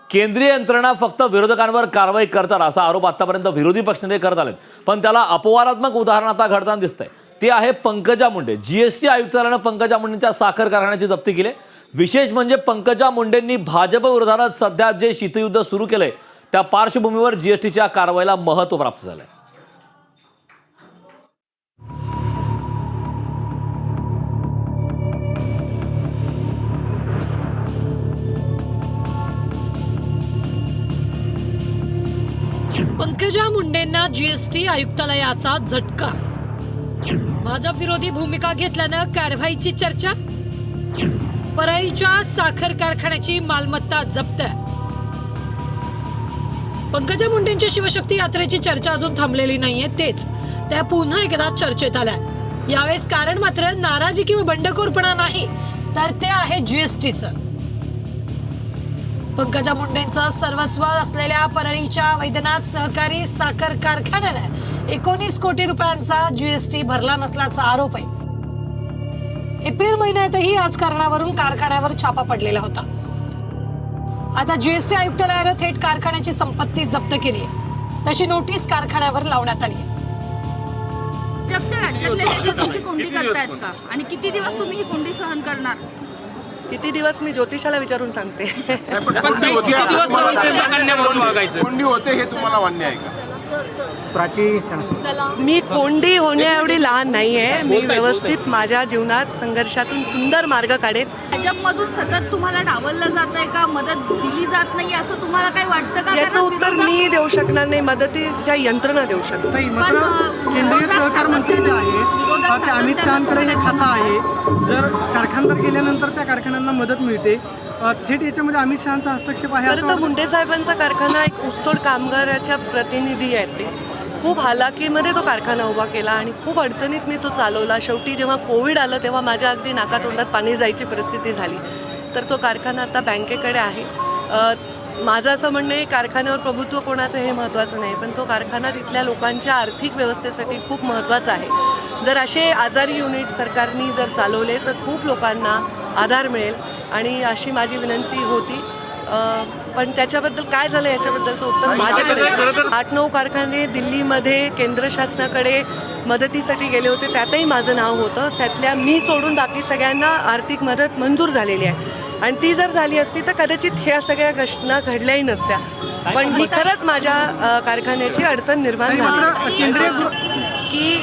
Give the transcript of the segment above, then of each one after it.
केंद्रीय यंत्रणा फक्त विरोधकांवर कारवाई करतात असा आरोप आतापर्यंत विरोधी पक्षनेते करत आलेत, पण त्याला अपवादात्मक उदाहरण आता घडताना दिसतंय. ते आहे पंकजा मुंडे. जीएसटी आयुक्तालयानं पंकजा मुंडेंच्या साखर कारखान्याची जप्ती केली. विशेष म्हणजे पंकजा मुंडेंनी भाजप विरोधात सध्या जे शीतयुद्ध सुरू केलंय त्या पार्श्वभूमीवर जीएसटीच्या कारवाईला महत्त्व प्राप्त झालंय. पंकजा मुंडेंना जीएसटी आयुक्तालयाचा झटका. भाजप विरोधी भूमिका घेतल्यानं कारवाईची चर्चा. परळीच्या साखर कारखान्याची मालमत्ता जप्त. पंकजा मुंडेंच्या शिवशक्ती यात्रेची चर्चा अजून थांबलेली नाहीये, तेच त्या पुन्हा एकदा चर्चेत आल्या. यावेळेस कारण मात्र नाराजी किंवा बंडखोरपणा नाही, तर ते आहे जीएसटीचं. पंकजा मुंडेंचं सर्वस्व असलेल्या परळीच्या वैद्यनाथ सहकारी साखर कारखान्याने 19 कोटी रुपयांचा जीएसटी भरला नसल्याचा आरोप आहे. एप्रिल महिन्यातही याच कारणावरून कारखान्यावर छापा पडलेला होता. आता जीएसटी आयुक्तालयानं थेट कारखान्याची संपत्ती जप्त केली आहे. तशी नोटीस कारखान्यावर लावण्यात आली आहे. तुमची कोंडी करतायत का आणि किती दिवस तुम्ही ही कोंडी सहन करणार? किती दिवस मी ज्योतिषाला विचारून सांगते. कोंडी होते हे तुम्हाला मान्य आहे का? मी कोंडी होण्या एवढी लहान नाहीये. मी व्यवस्थित माझ्या जीवनात संघर्षातून सुंदर मार्ग काढेन. भाजपमधून सतत तुम्हाला डावललं जात आहे का, मदत दिली जात नाही असं तुम्हाला काय वाटतं का? याचं उत्तर मी देऊ शकणार नाही, मदतीच्या यंत्रणा देऊ शकतो. केंद्रीय सहकार मंत्री जे आहे ते अमित शहांकडे हे खातं आहे. जर कारखानदार गेल्यानंतर त्या कारखान्यांना मदत मिळते. थेट याच्यामध्ये अमित शहांचा हस्तक्षेप आहे. खरं तर मुंडे साहेबांचा कारखाना एक ऊसतोड कामगाराच्या प्रतिनिधी आहेत. ते खूप हालाकीमध्ये तो कारखाना उभा केला आणि खूप अडचणीत मी तो चालवला. शेवटी जेव्हा कोविड आलं तेव्हा माझ्या अगदी नाकातोंडात पाणी जायची परिस्थिती झाली. तर तो कारखाना आता बँकेकडे आहे. माझं असं म्हणणं आहे, कारखान्यावर प्रभुत्व कोणाचं हे महत्त्वाचं नाही, पण तो कारखाना तिथल्या लोकांच्या आर्थिक व्यवस्थेसाठी खूप महत्त्वाचा आहे. जर असे आजारी युनिट सरकारने जर चालवले तर खूप लोकांना आधार मिळेल आणि अशी माझी विनंती होती. पण त्याच्याबद्दल काय झालं याच्याबद्दलचं उत्तर माझ्याकडे. 8-9 कारखाने दिल्लीमध्ये केंद्र शासनाकडे मदतीसाठी गेले होते, त्यातही माझं नाव होतं. त्यातल्या मी सोडून बाकी सगळ्यांना आर्थिक मदत मंजूर झालेली आहे आणि ती जर झाली असती तर कदाचित ह्या सगळ्या घटना घडल्याही नसत्या. पण ही खरंच माझ्या कारखान्याची अडचण निर्माण झाली की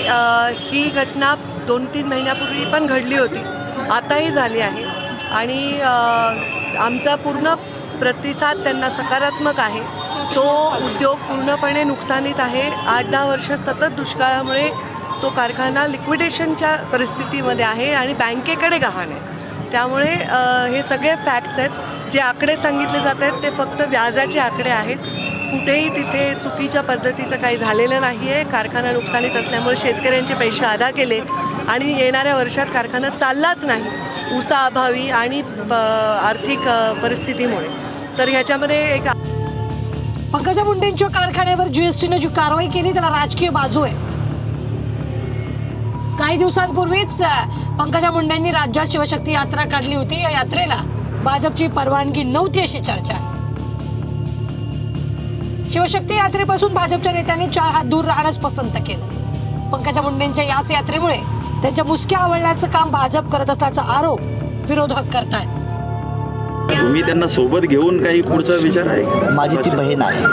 ही घटना 2-3 महिन्यापूर्वी पण घडली होती, आताही झाली आहे आणि आमचा पूर्ण प्रतिसाद त्यांना सकारात्मक आहे. तो उद्योग पूर्णपणे नुकसानीत आहे. 8-10 वर्ष सतत दुष्काळामुळे तो कारखाना लिक्विडेशनच्या परिस्थितीमध्ये आहे आणि बँकेकडे गहाण आहे. त्यामुळे हे सगळे फॅक्ट्स आहेत. जे आकडे सांगितले जात आहेत ते फक्त व्याजाचे आकडे आहेत. कुठेही तिथे चुकीच्या पद्धतीचं काही झालेलं नाही आहे. कारखाना नुकसानीत असल्यामुळे शेतकऱ्यांचे पैसे अदा केले आणि येणाऱ्या वर्षात कारखाना चाललाच नाही ऊसाअभावी आणि आर्थिक परिस्थितीमुळे. तर ह्याच्यामध्ये एक पंकजा मुंडेंच्या कारखान्यावर जीएसटीने जी कारवाई केली त्याला राजकीय बाजू आहे. काही दिवसांपूर्वीच पंकजा मुंडेंनी राज्यात शिवशक्ती यात्रा काढली होती. या यात्रेला भाजपची परवानगी नव्हती अशी चर्चा. शिवशक्ती यात्रेपासून भाजपच्या नेत्यांनी 4 हात दूर राहणंच पसंत केलं. पंकजा मुंडेंच्या याच यात्रेमुळे त्यांच्या मुसक्या आवळण्याचं काम भाजप करत असल्याचा आरोप विरोधक करतायत. तुम्ही त्यांना सोबत घेऊन काही पुढचा विचार आहे? माझी ती बहीण आहे,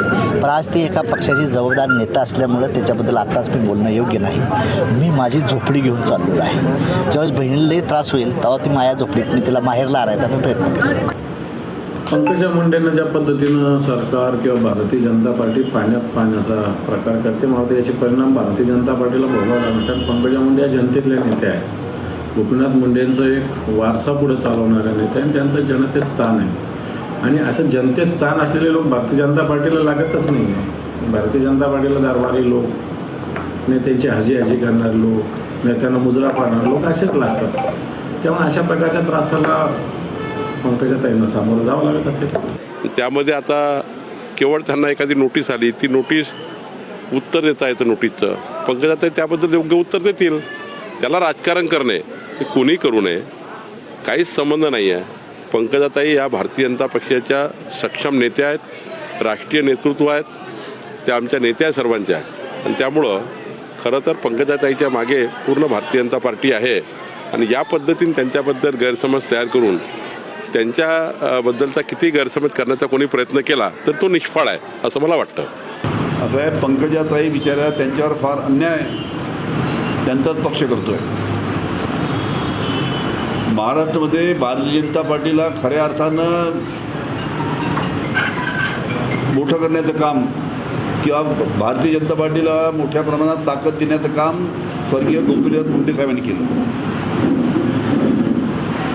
पण आज ती एका पक्षाची जबाबदार नेता असल्यामुळं त्याच्याबद्दल आत्ताच मी बोलणं योग्य नाही. मी माझी झोपडी घेऊन चाललेलो आहे. ज्यावेळेस बहिणीलाही त्रास होईल तेव्हा ती माझ्या झोपडीत मी तिला माहेरला आणायचा मी प्रयत्न करेन. पंकजा मुंडेंना ज्या पद्धतीनं सरकार किंवा भारतीय जनता पार्टी पाण्याचा प्रकार करते, मला वाटतं याचे परिणाम भारतीय जनता पार्टीला भोगावे लागतात. पंकजा मुंडे या जनतेतल्या नेत्या आहेत. गोपीनाथ मुंडेंचं एक वारसा पुढे चालवणाऱ्या नेते आणि त्यांचं जनतेत स्थान आहे आणि असं जनतेत स्थान असलेले लोक भारतीय जनता पार्टीला लागतच नाही आहे. भारतीय जनता पार्टीला दरबारी लोक, नेत्यांची हाजी करणारे लोक, नेत्यांना मुजरा पाडणारे लोक असेच लागतात. त्यामुळे अशा प्रकारच्या त्रासाला पंकजाताईंना सामोरं जावं लागत असेल. त्यामध्ये आता केवळ त्यांना एखादी नोटीस आली, ती नोटीस उत्तर देता येतं नोटीसचं. पंकजाताई त्याबद्दल योग्य उत्तर देतील. त्याला राजकारण करणे हे कोणी करू नये, काहीच संबंध नाही आहे. पंकजाताई या भारतीय जनता पक्षाच्या सक्षम नेत्या आहेत, राष्ट्रीय नेतृत्व आहेत, त्या आमच्या नेत्या सर्वांच्या आहेत आणि त्यामुळं खरं तर पंकजाताईच्या मागे पूर्ण भारतीय जनता पार्टी आहे आणि या पद्धतीने त्यांच्याबद्दल गैरसमज तयार करून त्यांच्याबद्दलचा किती गैरसमज करण्याचा कोणी प्रयत्न केला तर तो निष्फळ आहे असं मला वाटतं. असं आहे, पंकजाताई बिचाऱ्या त्यांच्यावर फार अन्याय त्यांचाच पक्ष करतोय. महाराष्ट्रामध्ये भारतीय जनता पार्टीला खऱ्या अर्थानं मोठं करण्याचं काम किंवा भारतीय जनता पार्टीला मोठ्या प्रमाणात ताकद देण्याचं काम स्वर्गीय गोपीनाथ मुंडे साहेबांनी केलं.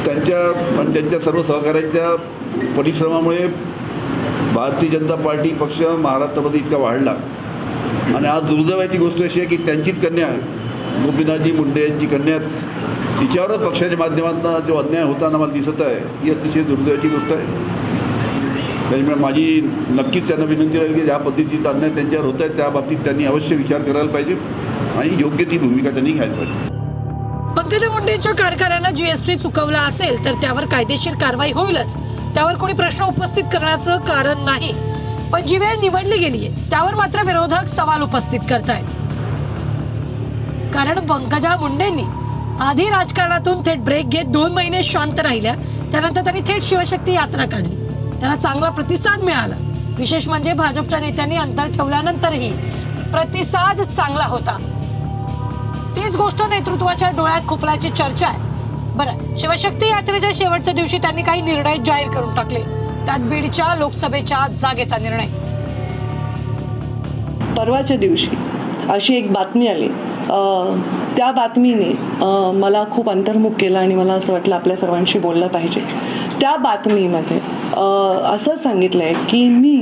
त्यांच्या सर्व सहकाऱ्यांच्या परिश्रमामुळे भारतीय जनता पार्टी पक्ष महाराष्ट्रामध्ये इतका वाढला आणि आज दुर्दैवाची गोष्ट अशी आहे की त्यांचीच कन्या गोपीनाथजी मुंडे यांची कन्याच तिच्यावरच पक्षाच्या माध्यमातून जो अन्याय होताना मला दिसत आहे ही अतिशय दुर्दैवाची गोष्ट आहे. त्याच्यामुळे माझी नक्कीच त्यांना विनंती राहील की ज्या पद्धतीचा अन्याय त्यांच्यावर होत आहे त्या बाबतीत त्यांनी अवश्य विचार करायला पाहिजे आणि योग्य ती भूमिका त्यांनी घ्यायला पाहिजे. पंकजा मुंडेंच्या कारखान्यानं जीएसटी चुकवला असेल तर त्यावर कायदेशीर कारवाई होईलच, त्यावर कोणी प्रश्न उपस्थित करण्याचं कारण नाही. पण जी वेळ निवडली गेलीये त्यावर मात्र विरोधक सवाल उपस्थित करतायत. कारण पंकजा मुंडेंनी आधी राजकारणातून थेट ब्रेक घेत 2 महिने शांत राहिल्या, त्यानंतर त्यांनी थेट शिवशक्ती यात्रा काढली. त्यांना चांगला प्रतिसाद मिळाला. विशेष म्हणजे भाजपच्या नेत्यांनी अंतर ठेवल्यानंतरही प्रतिसाद चांगला होता. तीच गोष्ट नेतृत्वाच्या डोळ्यात खुपल्याची चर्चा आहे. बरं, शिवशक्ती यात्रेच्या शेवटच्या दिवशी त्यांनी काही निर्णय जाहीर करून टाकले, त्यात बीडच्या लोकसभेच्या जागेचा निर्णय. परवाच्या दिवशी अशी एक बातमी आली, त्या बातमीने मला खूप अंतर्मुख केलं आणि मला असं वाटलं आपल्या सर्वांशी बोललं पाहिजे. त्या बातमीमध्ये असं सांगितलं आहे की मी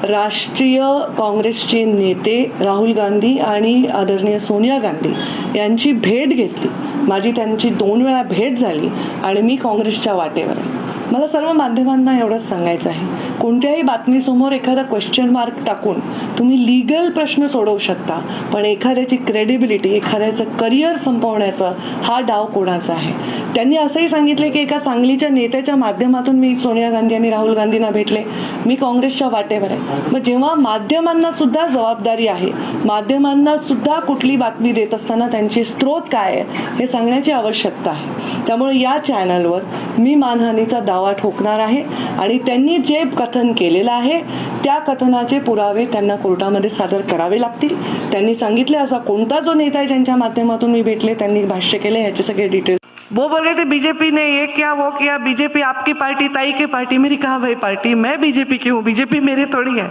राष्ट्रीय काँग्रेसचे नेते राहुल गांधी आणि आदरणीय सोनिया गांधी यांची भेट घेतली. माझी त्यांची 2 वेळा भेट झाली आणि मी काँग्रेसच्या वाटेवर आहे. मला सर्व माध्यमांना एवढंच सांगायचं आहे, कोणत्याही बातमीसमोर एखादा क्वेश्चन मार्क टाकून तुम्ही लीगल प्रश्न सोडवू शकता, पण एखाद्याची क्रेडिबिलिटी, एखाद्याचं करिअर संपवण्याचा हा डाव कोणाचा आहे. त्यांनी असंही सांगितले की एका सांगलीच्या नेत्याच्या माध्यमातून मी सोनिया गांधी आणि राहुल गांधींना भेटले, मी काँग्रेसच्या वाटेवर आहे. मग जेव्हा माध्यमांना सुद्धा जबाबदारी आहे, माध्यमांना सुद्धा कुठली बातमी देत असताना त्यांचे स्रोत काय आहे हे सांगण्याची आवश्यकता आहे. त्यामुळे या चॅनलवर मी मानहानीचा दावा ठोकणार आहे आणि त्यांनी जे कथन केलेलं आहे त्या कथनाचे पुरावे त्यांना कोर्टामध्ये सादर करावे लागतील. त्यांनी सांगितले असा कोणता जो नेता आहे ज्यांच्या माध्यमातून मी भेटले, त्यांनी भाष्य केले, ह्याचे सगळे डिटेल्स. वो बोल रहे थे बीजेपी ने ये किया वो किया, बीजेपी आपकी पार्टी, ताई की पार्टी. मेरी कहाँ भाई पार्टी, मैं बीजेपी की हूँ, बीजेपी मेरी थोड़ी है.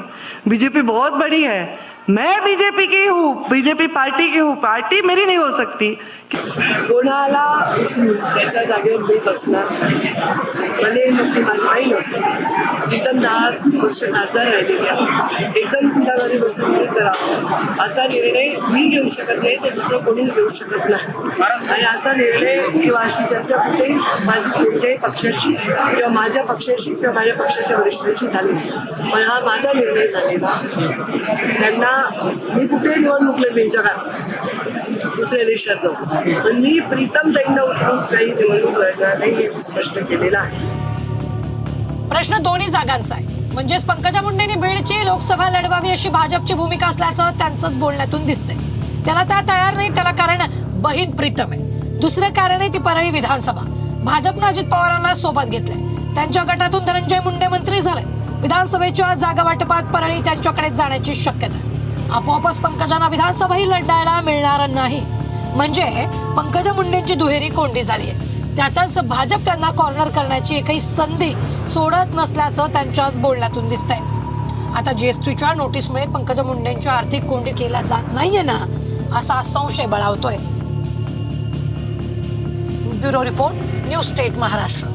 बीजेपी बहुत बड़ी है, मैं बीजेपी की हूँ, बीजेपी पार्टी की हूँ, पार्टी मेरी नहीं हो सकती. कोणाला त्याच्या जागेवर मी बसणार भले मग ती माझी आई नसते. एकदम 10 वर्ष खासदार राहिलेली आहे, एकदम तिला घरी बसून मी करावं असा निर्णय मी घेऊ शकत नाही, तर दुसरं कोणी घेऊ शकत नाही. आणि असा निर्णय किंवा अशी चर्चा कुठेही माझी कोणत्याही पक्षाशी किंवा माझ्या पक्षाशी किंवा माझ्या पक्षाच्या वरिष्ठांशी झाली, पण हा माझा निर्णय झालेला. त्यांना मी कुठेही निवडणूक लढली जगात दुसऱ्या देशात जाऊन, पण मी प्रीतम ताईंना उचलून काही निवडणूक लढणार नाही हे स्पष्ट केलेलं आहे. प्रश्न दोन्ही जागांचा आहे. म्हणजेच पंकजा मुंडेंनी बीडची लोकसभा लढवावी अशी भाजपची भूमिका असल्याचं त्यांचंच बोलण्यातून दिसतंय. त्याला त्या तयार नाही, त्याला कारण बहीण प्रीतम आहे. दुसरं कारण आहे ती परळी विधानसभा. भाजपनं अजित पवारांना सोबत घेतलंय, त्यांच्या गटातून धनंजय मुंडे मंत्री झाले. विधानसभेच्या जागा वाटपात परळी त्यांच्याकडे जाण्याची शक्यता आहे. आपोआपच पंकजांना विधानसभाही लढायला मिळणार नाही. म्हणजे पंकजा मुंडेंची दुहेरी कोंडी झाली आहे. त्यातच भाजप त्यांना कॉर्नर करण्याची एकही संधी सोडत नसल्याचं त्यांच्याच बोलण्यातून दिसतंय. आता जीएसटीच्या नोटीसमुळे पंकजा मुंडेंची आर्थिक कोंडी केला जात नाहीये ना, असा संशय बळावतोय. Bureau report, news state Maharashtra.